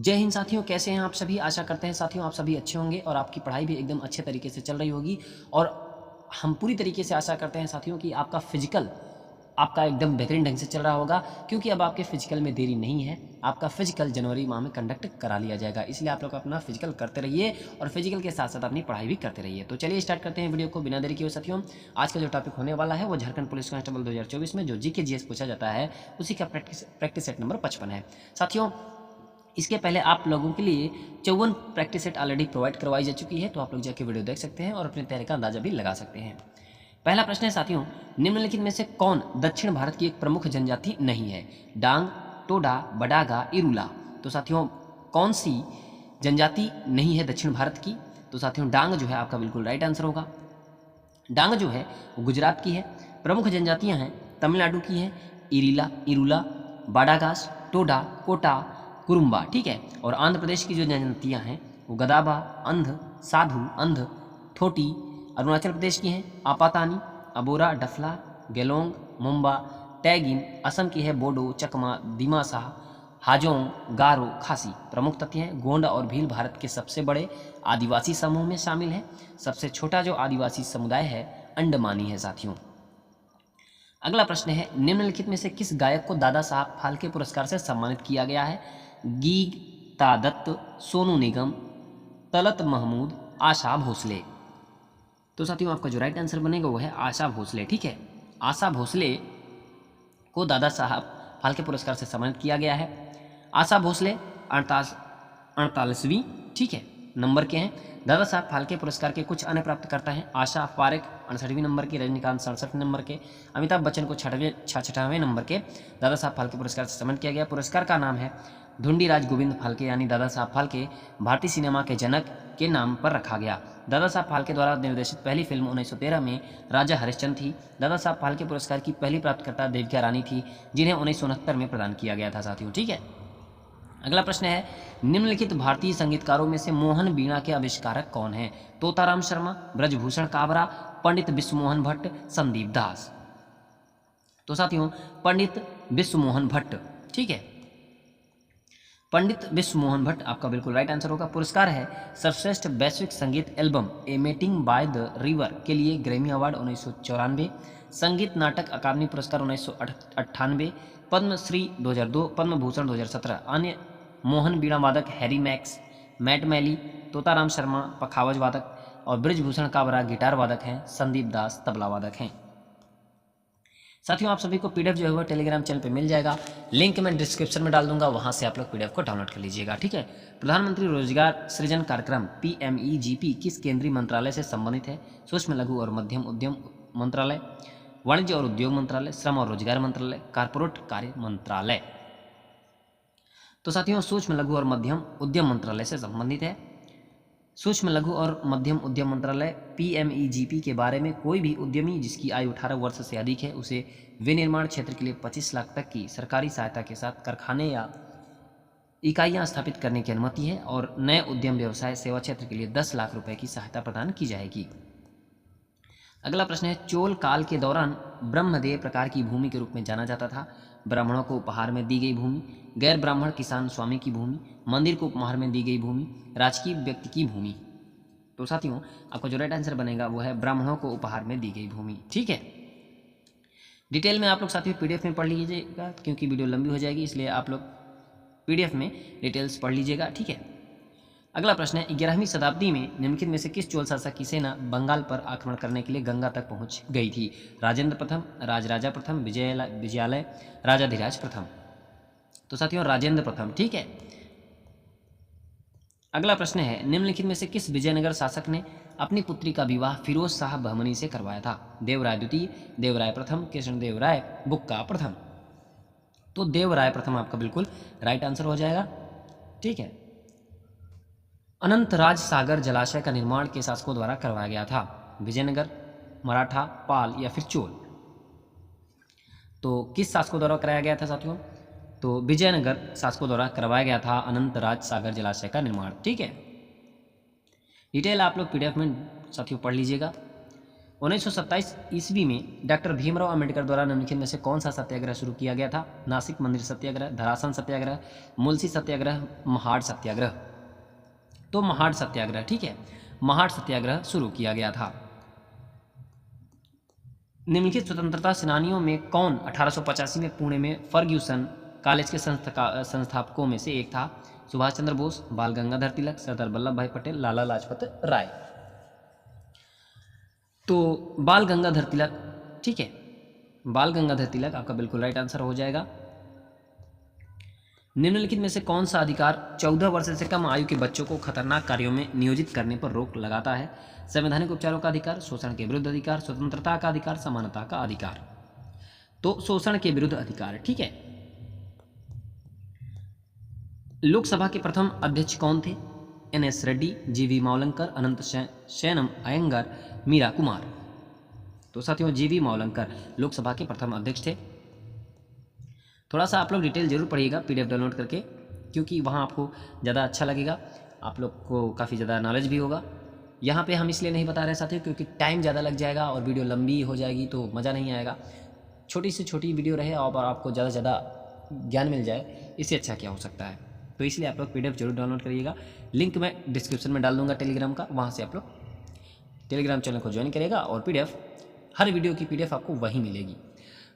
जय हिंद साथियों, कैसे हैं आप सभी। आशा करते हैं साथियों आप सभी अच्छे होंगे और आपकी पढ़ाई भी एकदम अच्छे तरीके से चल रही होगी। और हम पूरी तरीके से आशा करते हैं साथियों कि आपका फिजिकल आपका एकदम बेहतरीन ढंग से चल रहा होगा, क्योंकि अब आपके फिजिकल में देरी नहीं है। आपका फिजिकल जनवरी माह में कंडक्ट करा लिया जाएगा, इसलिए आप लोग अपना फिजिकल करते रहिए और फिजिकल के साथ साथ अपनी पढ़ाई भी करते रहिए। तो चलिए स्टार्ट करते हैं वीडियो को बिना देरी किए साथियों। आज का जो टॉपिक होने वाला है वो झारखंड पुलिस कांस्टेबल 2024 में जो जीके जीएस पूछा जाता है उसी का प्रैक्टिस सेट नंबर 55 है साथियों। इसके पहले आप लोगों के लिए 54 प्रैक्टिस सेट ऑलरेडी प्रोवाइड करवाई जा चुकी है, तो आप लोग जाके वीडियो देख सकते हैं और अपनी तैयारी का अंदाजा भी लगा सकते हैं। पहला प्रश्न है साथियों, निम्नलिखित में से कौन दक्षिण भारत की एक प्रमुख जनजाति नहीं है? डांग, टोडा, बडागा, इरूला। तो साथियों कौन सी जनजाति नहीं है दक्षिण भारत की? तो साथियों डांग जो है आपका बिल्कुल राइट आंसर होगा। डांग जो है वो गुजरात की है। प्रमुख जनजातियां हैं तमिलनाडु की हैं इरीला, इरूला, बाडागास, टोडा, कोटा, कुरुम्बा। ठीक है। और आंध्र प्रदेश की जो जनजातियां हैं वो गदाबा, अंध, साधु, अंध, थोटी। अरुणाचल प्रदेश की हैं आपातानी, अबोरा, डफला, गेलोंग, मुम्बा, टैगिन। असम की है बोडो, चकमा, दिमासा, हाजोंग, गारो, खासी। प्रमुख तथ्य हैं गोंड और भील भारत के सबसे बड़े आदिवासी समूह में शामिल हैं। सबसे छोटा जो आदिवासी समुदाय है अंडमानी है साथियों। अगला प्रश्न है, निम्नलिखित में से किस गायक को दादा साहब फाल्के पुरस्कार से सम्मानित किया गया है? गीता दत्त, सोनू निगम, तलत महमूद, आशा भोसले। तो साथियों आपका जो राइट आंसर बनेगा वो है आशा भोसले। ठीक है, आशा भोसले को दादा साहब फाल्के पुरस्कार से सम्मानित किया गया है। आशा भोसले 48वीं ठीक है नंबर के हैं। दादा साहब फाल्के पुरस्कार के कुछ अन्य प्राप्तकर्ता हैं आशा पारेख 68वीं नंबर के, रजनीकांत 67 नंबर के, अमिताभ बच्चन को 66वें नंबर के दादा साहब फाल्के पुरस्कार से सम्मानित किया गया। पुरस्कार का नाम है धुंडीराज गोविंद फाल्के, यानी दादा साहब फाल्के भारतीय सिनेमा के जनक के नाम पर रखा गया। दादा साहब फाल्के द्वारा निर्देशित पहली फिल्म 1913 में राजा हरिश्चंद्र थी। दादा साहब फाल्के पुरस्कार की पहली प्राप्तकर्ता देविका रानी थी, जिन्हें 1969 में प्रदान किया गया था साथियों। ठीक है। अगला प्रश्न है, निम्नलिखित भारतीय संगीतकारों में से मोहन वीणा के आविष्कारक कौन हैं? तोताराम शर्मा, ब्रजभूषण काबरा, पंडित विश्वमोहन भट्ट, संदीप दास। तो साथियों पंडित विश्वमोहन भट्ट। ठीक है, पंडित विश्वमोहन भट्ट आपका बिल्कुल राइट आंसर होगा। पुरस्कार है सर्वश्रेष्ठ वैश्विक संगीत album a meeting by the river के लिए ग्रैमी अवार्ड 1994, संगीत नाटक अकादमी पुरस्कार 1998, पद्मश्री 2002, पद्म भूषण 2017। अन्य मोहन वीणा वादक हैरी मैक्स, मैट मैली, तोताराम शर्मा पखावज वादक और ब्रिजभूषण काबरा गिटार वादक हैं। संदीप दास तबला वादक हैं। साथियों आप सभी को पीडीएफ जो है वो टेलीग्राम चैनल पे मिल जाएगा, लिंक मैं डिस्क्रिप्शन में डाल दूंगा, वहां से आप लोग पीडीएफ को डाउनलोड कर लीजिएगा। ठीक है। प्रधानमंत्री रोजगार सृजन कार्यक्रम PMEGP किस केंद्रीय मंत्रालय से संबंधित है? सूक्ष्म लघु और मध्यम उद्यम मंत्रालय, वाणिज्य और उद्योग मंत्रालय, श्रम और रोजगार मंत्रालय, कारपोरेट कार्य मंत्रालय। तो साथियों सूक्ष्म लघु और मध्यम उद्यम मंत्रालय से संबंधित है। सूक्ष्म लघु और मध्यम उद्यम मंत्रालय PMEGP के बारे में कोई भी उद्यमी जिसकी आयु 18 वर्ष से अधिक है उसे विनिर्माण क्षेत्र के लिए 25 लाख तक की सरकारी सहायता के साथ कारखाने या इकाइयां स्थापित करने की अनुमति है, और नए उद्यम व्यवसाय सेवा क्षेत्र के लिए 10 लाख रुपए की सहायता प्रदान की जाएगी। अगला प्रश्न है, चोल काल के दौरान ब्रह्मदेव प्रकार की भूमि के रूप में जाना जाता था। ब्राह्मणों को उपहार में दी गई भूमि, गैर ब्राह्मण किसान स्वामी की भूमि, मंदिर को उपहार में दी गई भूमि, राजकीय व्यक्ति की भूमि। तो साथियों आपका जो राइट आंसर बनेगा वो है ब्राह्मणों को उपहार में दी गई भूमि। ठीक है। डिटेल में आप लोग साथियों पीडीएफ में पढ़ लीजिएगा, क्योंकि वीडियो लंबी हो जाएगी, इसलिए आप लोग पीडीएफ में डिटेल्स पढ़ लीजिएगा। ठीक है। अगला प्रश्न है, 11वीं शताब्दी में निम्नलिखित में से किस चोल शासक की सेना बंगाल पर आक्रमण करने के लिए गंगा तक पहुंच गई थी? राजेंद्र प्रथम, राजराजा प्रथम, विजयालय, राजाधिराज प्रथम। तो साथियों राजेंद्र प्रथम। ठीक है। अगला प्रश्न है, निम्नलिखित में से किस विजयनगर शासक ने अपनी पुत्री का विवाह फिरोज शाह बहमनी से करवाया था? देवराय द्वितीय, देवराय प्रथम, कृष्णदेव राय, बुक्का प्रथम। तो देवराय प्रथम आपका बिल्कुल राइट आंसर हो जाएगा। ठीक है। अनंतराज सागर जलाशय का निर्माण किस शासकों द्वारा करवाया गया था? विजयनगर, मराठा, पाल या फिर चोल? तो किस शासकों द्वारा कराया गया था साथियों? तो विजयनगर शासकों द्वारा करवाया गया था अनंतराज सागर जलाशय का निर्माण। ठीक है। डिटेल आप लोग पीडीएफ में साथियों पढ़ लीजिएगा। 1927 ईस्वी में डॉक्टर भीमराव अंबेडकर द्वारा निम्नलिखित में से कौन सा सत्याग्रह शुरू किया गया था? नासिक मंदिर सत्याग्रह, धरासन सत्याग्रह, मुलसी सत्याग्रह, महाड़ सत्याग्रह। तो महाड़ सत्याग्रह, ठीक है, महाड़ सत्याग्रह शुरू किया गया था। निम्नलिखित स्वतंत्रता सेनानियों में कौन 1885 में पुणे में फर्ग्यूसन कॉलेज के संस्थापकों में से एक था? सुभाष चंद्र बोस, बाल गंगाधर तिलक, सरदार वल्लभ भाई पटेल, लाला लाजपत राय। तो बाल गंगाधर तिलक, ठीक है, बाल गंगाधर तिलक आपका बिल्कुल राइट आंसर हो जाएगा। निम्नलिखित में से कौन सा अधिकार 14 वर्ष से कम आयु के बच्चों को खतरनाक कार्यों में नियोजित करने पर रोक लगाता है? संवैधानिक उपचारों का अधिकार, शोषण के विरुद्ध अधिकार, स्वतंत्रता का अधिकार, समानता का अधिकार। तो शोषण के विरुद्ध अधिकार, ठीक है। लोकसभा के प्रथम अध्यक्ष कौन थे? NS रेड्डी, GV मावलंकर, अनंत शयनम अयंगार, मीरा कुमार। तो साथियों GV मावलंकर लोकसभा के प्रथम अध्यक्ष थे। थोड़ा सा आप लोग डिटेल जरूर पढ़िएगा PDF डाउनलोड करके, क्योंकि वहाँ आपको ज़्यादा अच्छा लगेगा, आप लोग को काफ़ी ज़्यादा नॉलेज भी होगा। यहाँ पे हम इसलिए नहीं बता रहे साथियों क्योंकि टाइम ज़्यादा लग जाएगा और वीडियो लंबी हो जाएगी तो मज़ा नहीं आएगा। छोटी से छोटी वीडियो रहे और आपको ज़्यादा से ज़्यादा ज्ञान मिल जाए, इससे अच्छा क्या हो सकता है। तो इसलिए आप लोग PDF जरूर डाउनलोड करिएगा। लिंक मैं डिस्क्रिप्शन में डाल दूँगा टेलीग्राम का, वहाँ से आप लोग टेलीग्राम चैनल को ज्वाइन करेगा और PDF, हर वीडियो की PDF आपको वहीं मिलेगी।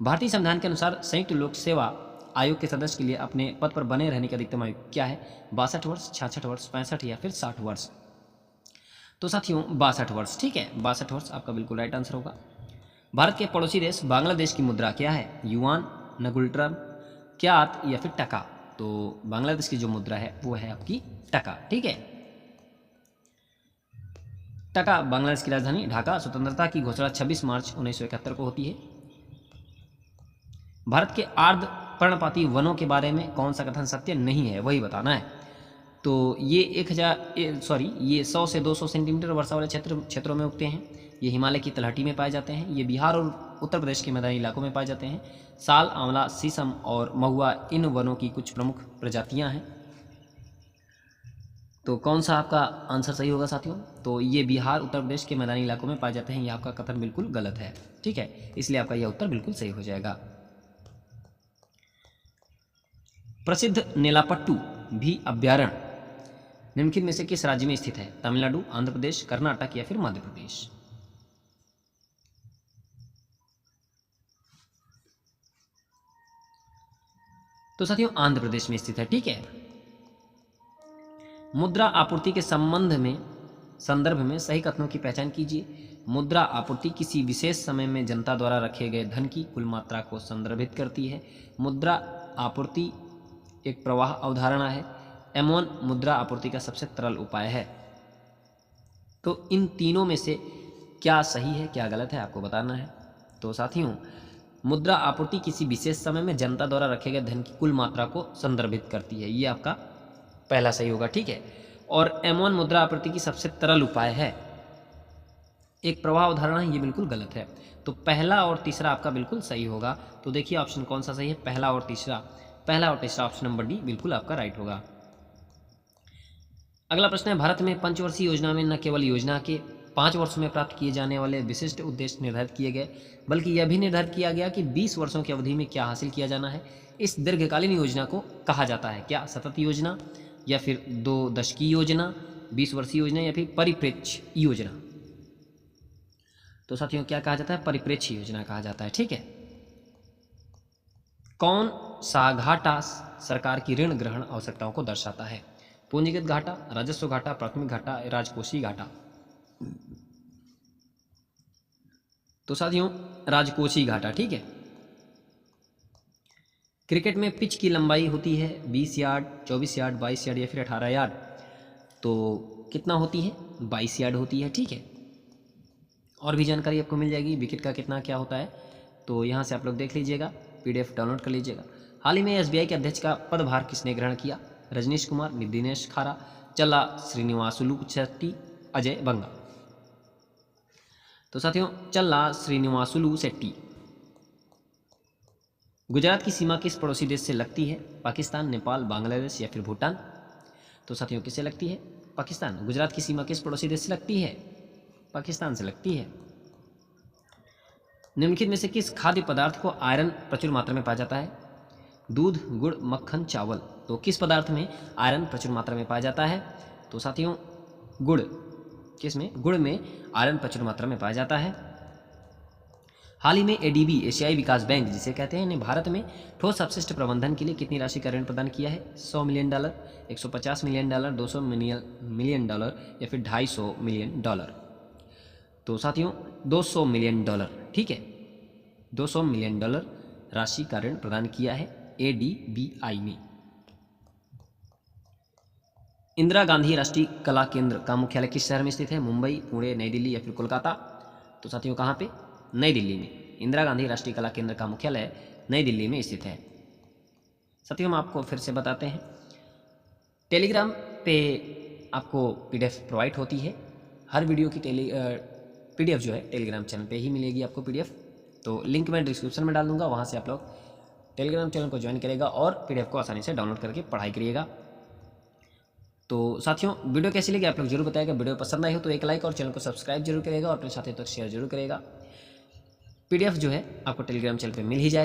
भारतीय संविधान के अनुसार संयुक्त लोक सेवा आयोग के सदस्य के लिए अपने पद पर बने रहने की अधिकतम आयु क्या है? 62 वर्ष, 66 वर्ष, 65 या फिर 60 वर्ष। तो साथियों 62 वर्ष, ठीक है, 62 वर्ष आपका बिल्कुल राइट आंसर होगा। भारत के पड़ोसी देश बांग्लादेश की मुद्रा क्या है? युआन, नगुल्ट्रम, क्यात या फिर टका। तो बांग्लादेश की जो मुद्रा है वो है आपकी टका, ठीक है। टका बांग्लादेश की राजधानी ढाका। स्वतंत्रता की घोषणा 26 मार्च 1971 को होती है। भारत के आर्द्र पर्णपाती वनों के बारे में कौन सा कथन सत्य नहीं है, वही बताना है। तो ये 100 से 200 सेंटीमीटर वर्षा वाले क्षेत्रों में उगते हैं। ये हिमालय की तलहटी में पाए जाते हैं। ये बिहार और उत्तर प्रदेश के मैदानी इलाकों में पाए जाते हैं। साल, आंवला, शीशम और महुआ इन वनों की कुछ प्रमुख प्रजातियां हैं। तो कौन सा आपका आंसर सही होगा साथियों? तो ये बिहार, उत्तर प्रदेश के मैदानी इलाकों में पाए जाते हैं। ये आपका कथन बिल्कुल गलत है, ठीक है, इसलिए आपका यह उत्तर बिल्कुल सही हो जाएगा। प्रसिद्ध नेलापट्टू भी अभ्यारण्य निम्नलिखित में से किस राज्य में स्थित है? तमिलनाडु, आंध्र प्रदेश, कर्नाटक या फिर मध्य प्रदेश। तो साथियों आंध्र प्रदेश में स्थित है, ठीक है। मुद्रा आपूर्ति के संदर्भ में सही कथनों की पहचान कीजिए। मुद्रा आपूर्ति किसी विशेष समय में जनता द्वारा रखे गए धन की कुल मात्रा को संदर्भित करती है। मुद्रा आपूर्ति एक प्रवाह अवधारणा है। M1 मुद्रा आपूर्ति का सबसे तरल उपाय है। तो इन तीनों में से क्या सही है क्या गलत है आपको बताना है। तो साथियों मुद्रा आपूर्ति किसी विशेष समय में जनता द्वारा रखे गए धन की कुल मात्रा को संदर्भित करती है, ये आपका पहला सही होगा, ठीक है। और M1 मुद्रा आपूर्ति की सबसे तरल उपाय है, एक प्रवाह अवधारणा है, ये बिल्कुल गलत है। तो पहला और तीसरा आपका बिल्कुल सही होगा। तो देखिए ऑप्शन कौन सा सही है, पहला और तीसरा ऑप्शन नंबर डी बिल्कुल आपका राइट होगा। अगला प्रश्न है, भारत में पंचवर्षीय योजना में न केवल योजना के 5 वर्षों में प्राप्त किए जाने वाले विशिष्ट उद्देश्य निर्धारित किए गए, बल्कि यह भी निर्धारित किया गया कि 20 वर्षों की अवधि में क्या हासिल किया जाना है। इस दीर्घकालीन योजना को कहा जाता है क्या? सतत योजना या फिर 2 दशकीय योजना, 20 वर्षीय योजना या फिर परिप्रेक्ष्य योजना। तो साथियों क्या कहा जाता है? परिप्रेक्ष्य योजना कहा जाता है, ठीक है। कौन सा घाटा सरकार की ऋण ग्रहण आवश्यकताओं को दर्शाता है? पूंजीगत घाटा, राजस्व घाटा, प्राथमिक घाटा, राजकोषीय घाटा। तो साथियों राजकोषीय घाटा, ठीक है। क्रिकेट में पिच की लंबाई होती है 20 यार्ड, 24 यार्ड, 22 यार्ड या फिर 18 यार्ड। तो कितना होती है? 22 यार्ड होती है, ठीक है। और भी जानकारी आपको मिल जाएगी विकेट का कितना क्या होता है, तो यहाँ से आप लोग देख लीजिएगा, PDF डाउनलोड कर लीजिएगा। हाल ही में SBI के अध्यक्ष का पदभार किसने ग्रहण किया? रजनीश कुमार, दिनेश खारा, चल्ला श्रीनिवासुलु शेट्टी, अजय बंगा। तो साथियों चल्ला श्रीनिवासुलु शेट्टी। गुजरात की सीमा किस पड़ोसी देश से लगती है? पाकिस्तान, नेपाल, बांग्लादेश या फिर भूटान। तो साथियों किससे लगती है? पाकिस्तान। गुजरात की सीमा किस पड़ोसी देश से लगती है? पाकिस्तान से लगती है। निम्नलिखित में से किस खाद्य पदार्थ को आयरन प्रचुर मात्रा में पाया जाता है? दूध, गुड़, मक्खन, चावल। तो किस पदार्थ में आयरन प्रचुर मात्रा में पाया जाता है? तो साथियों गुड़। किस में? गुड़ में आयरन प्रचुर मात्रा में पाया जाता है। हाल ही में एडीबी एशियाई विकास बैंक जिसे कहते हैं ने भारत में ठोस अपशिष्ट प्रबंधन के लिए कितनी राशि का ऋण प्रदान किया है? $100 मिलियन, $150 मिलियन, $200 मिलियन या फिर $250 मिलियन? तो साथियों $200 मिलियन, ठीक है, $200 मिलियन राशि का ऋण प्रदान किया है एडीबीआई ने। इंदिरा गांधी राष्ट्रीय कला केंद्र का मुख्यालय किस शहर में स्थित है? मुंबई, पुणे, नई दिल्ली या फिर कोलकाता? तो साथियों कहाँ पे? नई दिल्ली में। इंदिरा गांधी राष्ट्रीय कला केंद्र का मुख्यालय नई दिल्ली में स्थित है। साथियों हम आपको फिर से बताते हैं, टेलीग्राम पे आपको पीडीएफ प्रोवाइड होती है। हर वीडियो की पीडीएफ जो है टेलीग्राम चैनल पे ही मिलेगी आपको पीडीएफ। तो लिंक मैं डिस्क्रिप्शन में डाल दूंगा, वहाँ से आप लोग टेलीग्राम चैनल को ज्वाइन करेगा और पीडीएफ को आसानी से डाउनलोड करके पढ़ाई करिएगा। तो साथियों वीडियो कैसी लगी आप लोग जरूर बताइएगा। वीडियो पसंद आई हो तो एक लाइक और चैनल को सब्सक्राइब जरूर करेगा और अपने साथियों तक शेयर जरूर करेगा। पीडीएफ जो है आपको टेलीग्राम चैनल पे मिल ही जाएगा।